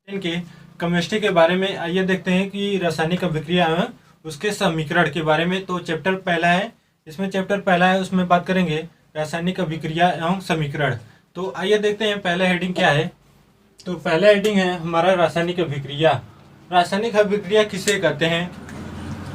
इनके केमिस्ट्री के बारे में आइए देखते हैं कि रासायनिक अभिक्रिया एवं उसके समीकरण के बारे में। तो चैप्टर पहला है, इसमें चैप्टर पहला है, उसमें बात करेंगे रासायनिक अभिक्रिया एवं समीकरण। तो आइए देखते हैं पहला हेडिंग क्या है। तो पहला हेडिंग है हमारा रासायनिक अभिक्रिया। रासायनिक अभिक्रिया किसे कहते हैं,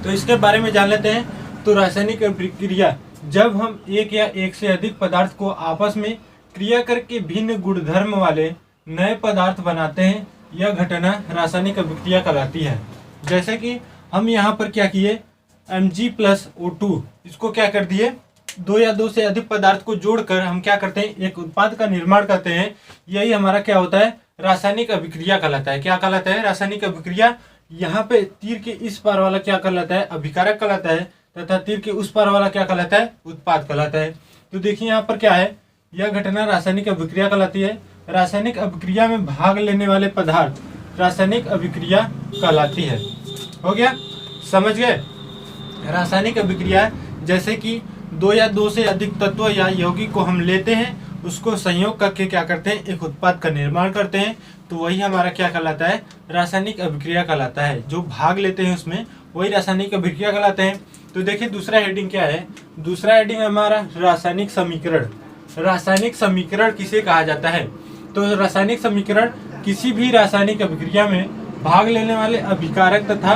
तो इसके बारे में जान लेते हैं। तो रासायनिक अभिक्रिया जब हम एक या एक से अधिक पदार्थ को आपस में क्रिया करके भिन्न गुणधर्म वाले नए पदार्थ बनाते हैं, यह घटना रासायनिक अभिक्रिया कहलाती है। जैसे कि हम यहाँ पर क्या किए, Mg+O2 इसको क्या कर दिए, दो या दो से अधिक पदार्थ को जोड़कर हम क्या करते हैं, एक उत्पाद का निर्माण करते हैं। यही हमारा क्या होता है, रासायनिक अभिक्रिया कहलाता है। क्या कहलाता है, रासायनिक अभिक्रिया। यहाँ पे तीर के इस पार वाला क्या कहलाता है, अभिकारक कहलाता है, तथा तीर के उस पार वाला क्या कहलाता है, उत्पाद कहलाता है। तो देखिए यहाँ पर क्या है, यह घटना रासायनिक अभिक्रिया कहलाती है। रासायनिक अभिक्रिया में भाग लेने वाले पदार्थ रासायनिक अभिक्रिया कहलाती है। हो गया, समझ गए। रासायनिक अभिक्रिया जैसे कि दो या दो से अधिक तत्व या यौगिक को हम लेते हैं, उसको संयोग करके क्या करते हैं, एक उत्पाद का निर्माण करते हैं। तो वही हमारा क्या कहलाता है, रासायनिक अभिक्रिया कहलाता है। जो भाग लेते हैं उसमें वही रासायनिक अभिक्रिया कहलाते हैं। तो देखिए दूसरा हेडिंग क्या है, दूसरा हेडिंग हमारा रासायनिक समीकरण। रासायनिक समीकरण किसे कहा जाता है, तो रासायनिक समीकरण किसी भी रासायनिक अभिक्रिया में भाग लेने वाले अभिकारक तथा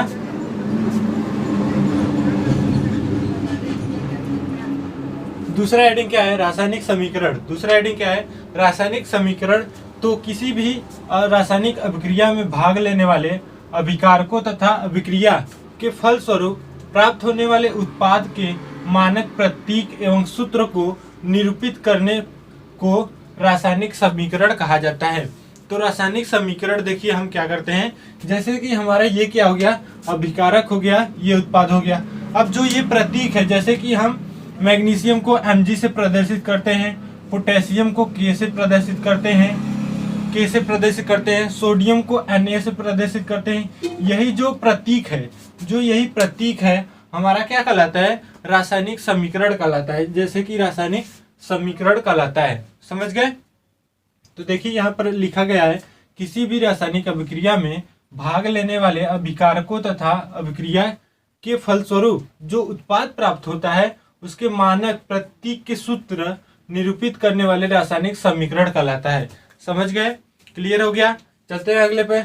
दूसरा हेडिंग क्या है, रासायनिक समीकरण। दूसरा हेडिंग क्या है, रासायनिक समीकरण। तो किसी भी रासायनिक अभिक्रिया में भाग लेने वाले अभिकारकों तथा अभिक्रिया के फलस्वरूप प्राप्त होने वाले उत्पाद के मानक प्रतीक एवं सूत्र को निरूपित करने को रासायनिक समीकरण कहा जाता है। तो रासायनिक समीकरण देखिए हम क्या करते हैं, जैसे कि हमारा ये क्या हो गया, अभिकारक हो गया, ये उत्पाद हो गया। अब जो ये प्रतीक है, जैसे कि हम मैग्नीशियम को Mg से प्रदर्शित करते हैं, पोटेशियम को K से प्रदर्शित करते हैं, सोडियम को Na से प्रदर्शित करते हैं। यही जो प्रतीक है, यही प्रतीक है हमारा क्या कहलाता है, रासायनिक समीकरण कहलाता है। जैसे कि रासायनिक समीकरण कहलाता है, समझ गए। तो देखिए यहाँ पर लिखा गया है, किसी भी रासायनिक अभिक्रिया में भाग लेने वाले अभिकारकों तथा अभिक्रिया के फलस्वरूप जो उत्पाद प्राप्त होता है, उसके मानक प्रतीक के सूत्र निरूपित करने वाले रासायनिक समीकरण कहलाता है। समझ गए, क्लियर हो गया। चलते हैं अगले पे।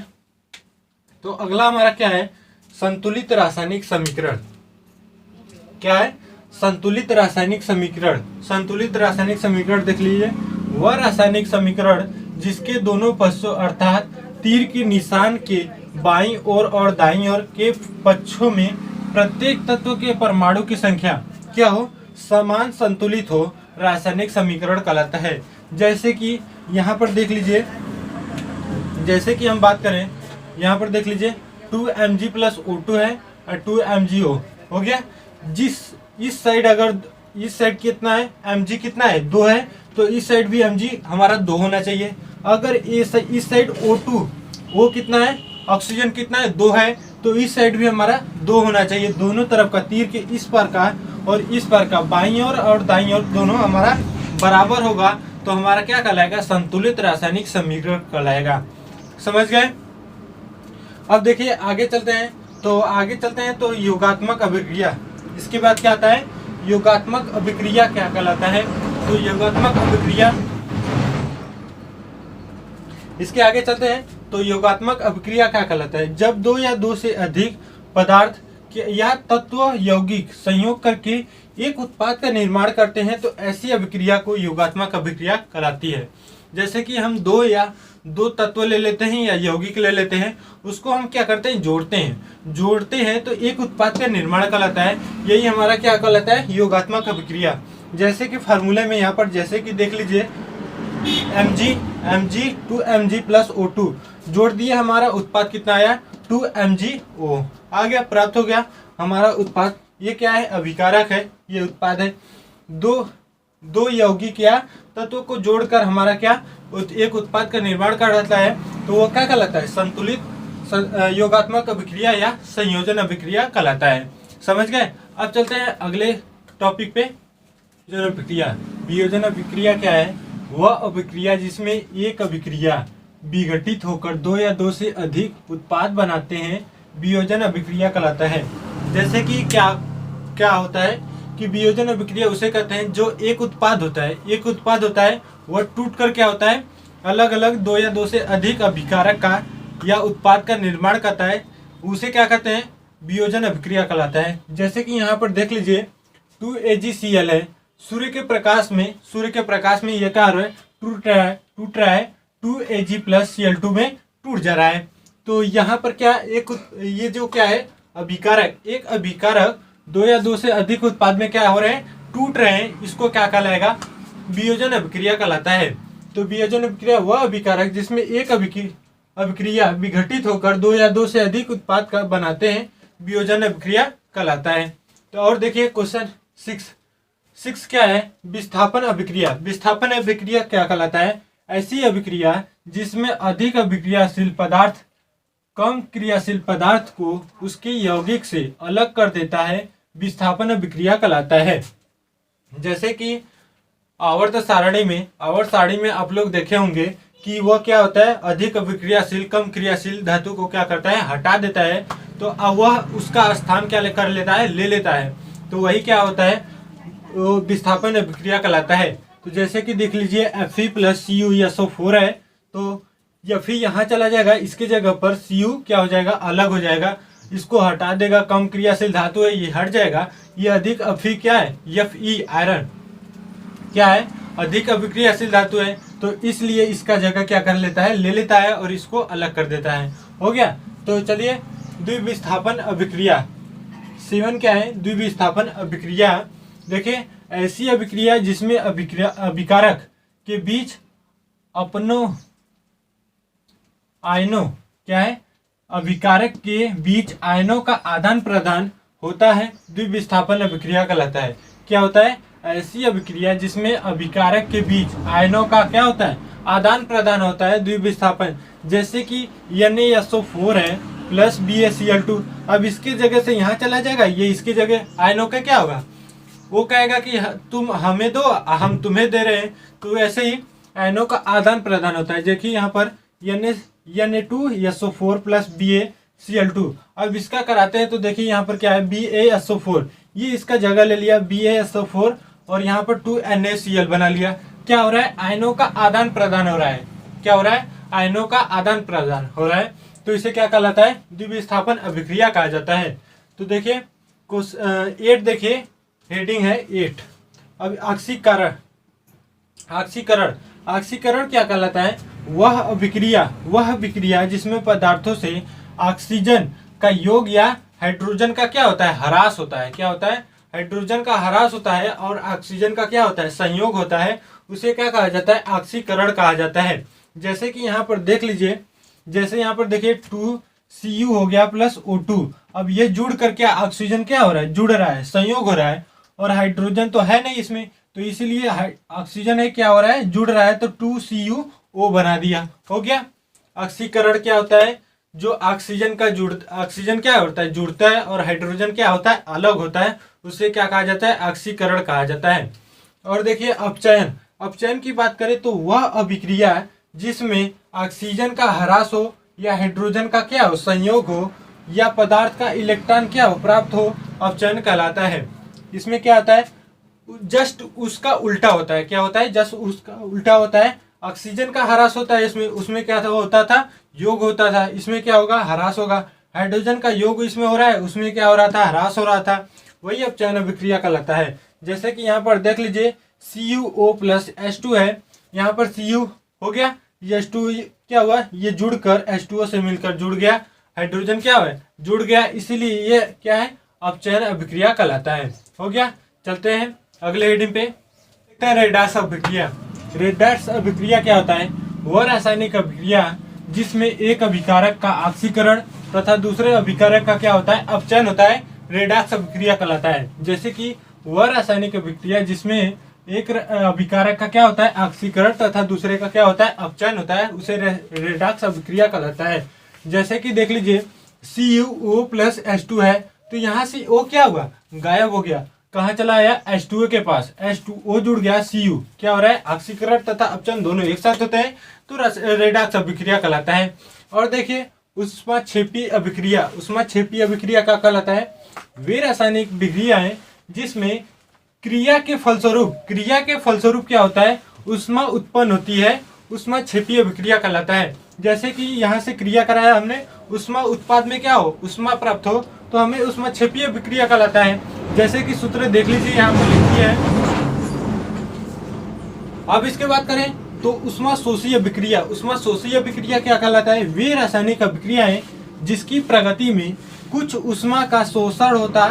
तो अगला हमारा क्या है, संतुलित रासायनिक समीकरण। क्या है, संतुलित रासायनिक समीकरण। संतुलित रासायनिक समीकरण देख लीजिए, वह रासायनिक समीकरण जिसके दोनों पक्षों अर्थात तीर के निशान के बाईं ओर और दाईं ओर के पक्षों में प्रत्येक तत्व के परमाणु की संख्या क्या हो, समान संतुलित हो, रासायनिक समीकरण कहलाता है। जैसे कि यहाँ पर देख लीजिए, जैसे कि हम बात करें, यहाँ पर देख लीजिए 2Mg+O2 है और 2MgO हो गया। इस साइड अगर इस साइड कितना है, Mg कितना है, 2 है, तो इस साइड भी Mg हमारा 2 होना चाहिए। अगर इस साइड O2, वो कितना है, ऑक्सीजन कितना है, 2 है, तो इस साइड भी हमारा 2 होना चाहिए। दोनों तरफ का तीर के इस पार का और इस पार का, बाईं ओर और दाईं ओर दोनों हमारा बराबर होगा, तो हमारा क्या कहलाएगा, संतुलित रासायनिक समीकरण कहलाएगा। समझ गए। अब देखिए आगे चलते हैं। तो योगात्मक अभिक्रिया, इसके बाद क्या आता है, योगात्मक अभिक्रिया क्या कहलाता है। तो योगात्मक अभिक्रिया, इसके आगे चलते हैं। तो योगात्मक अभिक्रिया क्या कहलाता है, जब दो या दो से अधिक पदार्थ या तत्व यौगिक संयोग करके एक उत्पाद का निर्माण करते हैं, तो ऐसी अभिक्रिया को योगात्मक अभिक्रिया कहलाती है। जैसे कि हम दो तत्व ले लेते हैं या यौगिक ले लेते हैं, उसको हम क्या करते हैं, जोड़ते हैं तो एक उत्पाद का निर्माण कहलाता है। यही हमारा क्या कहलाता है, योगात्मक अभिक्रिया। जैसे कि फार्मूले में यहाँ पर जैसे कि देख लीजिए, Mg 2Mg+O2 जोड़ दिए, हमारा उत्पाद कितना आया, 2MgO आ गया, प्राप्त हो गया हमारा उत्पाद। ये क्या है, अभिकारक है, ये उत्पाद है। दो यौगिक या तत्वों को जोड़कर हमारा क्या, एक उत्पाद का निर्माण करता है, तो वो क्या कहलाता है, संतुलित योगात्मक अभिक्रिया या संयोजन अभिक्रिया कहलाता है। समझ गए। अब चलते हैं अगले टॉपिक पे, वियोजन अभिक्रिया। वियोजन अभिक्रिया क्या है, वह अभिक्रिया जिसमें एक अभिक्रिया विघटित होकर दो या दो से अधिक उत्पाद बनाते हैं वियोजन अभिक्रिया कहलाता है। जैसे कि क्या क्या होता है कि वियोजन अभिक्रिया उसे कहते हैं जो एक उत्पाद होता है वह टूट कर क्या होता है, अलग अलग दो या दो से अधिक अभिकारक का या उत्पाद का निर्माण करता है, उसे क्या कहते हैं, वियोजन अभिक्रिया कहलाता है। जैसे कि यहाँ पर देख लीजिए 2AgCl है, सूर्य के प्रकाश में यह क्या हो रहा है, टूट रहा है 2Ag प्लस Cl2 में टूट जा रहा है। तो यहाँ पर क्या ये जो क्या है अभिकारक, एक अभिकारक दो या दो से अधिक उत्पाद में क्या हो रहे हैं, टूट रहे हैं, इसको क्या कहलाएगा, वियोजन अभिक्रिया कहलाता है। तो वियोजन अभिक्रिया वह अभिकारक जिसमें एक अभिक्रिया विघटित होकर दो या दो से अधिक उत्पाद का बनाते हैं वियोजन अभिक्रिया कहलाता है। तो और देखिए क्वेश्चन 6 क्या है, विस्थापन अभिक्रिया। विस्थापन अभिक्रिया क्या कहलाता है, ऐसी अभिक्रिया जिसमें अधिक अभिक्रियाशील पदार्थ कम क्रियाशील पदार्थ को उसके यौगिक से अलग कर देता है, विस्थापन अभिक्रिया कहलाता है। जैसे कि आवर्त सारणी में आप लोग देखे होंगे कि वह क्या होता है, अधिक अभिक्रियाशील कम क्रियाशील धातु को क्या करता है, हटा देता है, तो वह उसका स्थान क्या कर लेता है, ले लेता है, तो वही क्या होता है, वो विस्थापन अभिक्रिया कहलाता है। तो जैसे कि देख लीजिए Fe प्लस CuSO4 है, तो Fe यहाँ चला जाएगा, इसके जगह पर Cu क्या हो जाएगा, अलग हो जाएगा, इसको हटा देगा, कम क्रियाशील धातु है ये हट जाएगा, ये अधिक Fe क्या है, Fe आयरन क्या है, अधिक अभिक्रियाशील धातु है, तो इसलिए इसका जगह क्या कर लेता है, ले लेता है और इसको अलग कर देता है। हो गया। तो चलिए द्विविस्थापन अभिक्रिया 7 क्या है, द्विविस्थापन अभिक्रिया। देखिए ऐसी अभिक्रिया जिसमें अभिकारक के बीच आयनों क्या है, अभिकारक के बीच आयनों का आदान प्रदान होता है, द्विविस्थापन अभिक्रिया कहलाता है। क्या होता है, ऐसी अभिक्रिया जिसमें अभिकारक के बीच आयनों का क्या होता है, आदान प्रदान होता है, द्विविस्थापन। जैसे कि NaSO4 है प्लस BaCl2, अब इसके जगह से यहाँ चला जाएगा, ये इसके जगह आयनों का क्या होगा, वो कहेगा कि तुम हमें दो, हम तुम्हें दे रहे हैं, तो ऐसे ही आयनों का आदान प्रदान होता है। देखिए यहाँ पर Na2SO4 प्लस BaCl2, अब इसका कराते हैं तो देखिए यहाँ पर क्या है, BaSO4, ये इसका जगह ले लिया BaSO4 और यहाँ पर 2NaCl बना लिया। क्या हो रहा है, आयनों का आदान प्रदान हो रहा है, क्या हो रहा है, आयनों का आदान प्रदान हो रहा है, तो इसे क्या कहलाता है, द्विविस्थापन अभिक्रिया कहा जाता है। तो देखिए 8 देखिए हेडिंग है 8। अब ऑक्सीकरण क्या कहलाता है, वह अभिक्रिया जिसमें पदार्थों से ऑक्सीजन का योग या हाइड्रोजन का क्या होता है, ह्रास होता है। क्या होता है, हाइड्रोजन का ह्रास होता है और ऑक्सीजन का क्या होता है, संयोग होता है, उसे क्या कहा जाता है, ऑक्सीकरण कहा जाता है। जैसे कि यहाँ पर देख लीजिए, जैसे यहाँ पर देखिए 2Cu हो गया प्लस O2, अब ये जुड़ करके ऑक्सीजन क्या हो रहा है, जुड़ रहा है, संयोग हो रहा है, और हाइड्रोजन तो है नहीं इसमें, तो इसीलिए ऑक्सीजन है क्या हो रहा है, जुड़ रहा है, तो 2CuO बना दिया, हो गया। ऑक्सीकरण क्या होता है, जो ऑक्सीजन क्या होता है, जुड़ता है, और हाइड्रोजन क्या होता है, अलग होता है, उसे क्या कहा जाता है, ऑक्सीकरण कहा जाता है। और देखिए अपचयन की बात करें तो वह अभिक्रिया जिसमें ऑक्सीजन का ह्रास हो या हाइड्रोजन का क्या हो, संयोग हो, या पदार्थ का इलेक्ट्रॉन क्या हो, प्राप्त हो, अपचयन कहलाता है। इसमें क्या होता है, जस्ट उसका उल्टा होता है। क्या होता है, जस्ट उसका उल्टा होता है, ऑक्सीजन का ह्रास होता है इसमें, उसमें क्या होता था, योग होता था, इसमें क्या होगा, ह्रास होगा। हाइड्रोजन का योग इसमें हो रहा है, उसमें क्या हो रहा था, ह्रास हो रहा था, वही अपचयन अभिक्रिया कहलाता है। जैसे कि यहाँ पर देख लीजिए CuO प्लस H2 है, यहाँ पर Cu हो गया, ये H2 क्या हुआ, ये जुड़कर H2O से मिलकर जुड़ गया, हाइड्रोजन क्या हुआ, जुड़ गया, इसीलिए ये क्या है, अपचयन अभिक्रिया कहलाता है। हो गया। चलते हैं अगले हेडिंग पे, रेडॉक्स अभिक्रिया। रेडॉक्स अभिक्रिया क्या होता है, वह रासायनिक अभिक्रिया जिसमें एक अभिकारक का ऑक्सीकरण तथा दूसरे अभिकारक का क्या होता है, अपचयन होता है, रेडॉक्स अभिक्रिया कहलाता है। जैसे कि वह रासायनिक अभिक्रिया जिसमें एक अभिकारक का क्या होता है, ऑक्सीकरण तथा दूसरे का क्या होता है, अपचयन होता है, उसे रेडॉक्स अभिक्रिया कहलाता है। जैसे कि देख लीजिए CuO प्लस H2 है, तो यहाँ से O क्या हुआ, गायब हो गया, कहाँ चला आया, H2O के पास, H2O जुड़ गया Cu, क्या हो रहा है, ऑक्सीकरण तथा अपचन दोनों एक साथ होते हैं तो रेडॉक्स अभिक्रिया कहलाता है। और देखिए ऊष्माक्षेपी अभिक्रिया, ऊष्माक्षेपी अभिक्रिया का कहलाता है वे रासायनिक विक्रिया है जिसमें क्रिया के फलस्वरूप क्या होता है, ऊष्मा उत्पन्न होती है, ऊष्माक्षेपी अभिक्रिया कहलाता है। जैसे कि यहाँ से क्रिया कराया हमने, ऊष्मा उत्पाद में क्या हो, ऊष्मा प्राप्त हो, तो हमें ऊष्माक्षेपी अभिक्रिया कहलाता है। जैसे कि सूत्र देख लीजिए यहाँ पर लिख दिया है। अब इसके बाद करें तो ऊष्माशोषी अभिक्रिया, ऊष्माशोषी अभिक्रिया क्या कहलाता है, वे रासायनिक अभिक्रियाएं जिसकी प्रगति में कुछ ऊष्मा का शोषण होता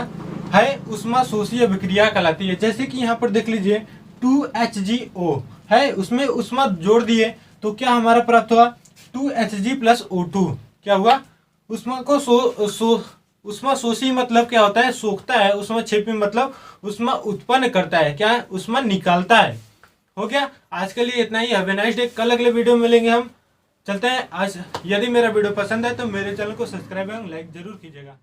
है, ऊष्माशोषी अभिक्रिया कहलाती है। जैसे कि यहाँ पर देख लीजिए 2HgO है, उसमें ऊष्मा जोड़ दिए तो क्या हमारा प्राप्त हुआ, 2Hg + O2, क्या हुआ, ऊष्मा को ऊष्माशोषी मतलब क्या होता है, सोखता है, ऊष्माक्षेपी मतलब ऊष्मा उत्पन्न करता है, क्या है, ऊष्मा निकालता है। हो गया, आज के लिए इतना ही। Have a nice day. कल अगले वीडियो में मिलेंगे हम। चलते हैं आज। यदि मेरा वीडियो पसंद है तो मेरे चैनल को सब्सक्राइब एवं लाइक जरूर कीजिएगा।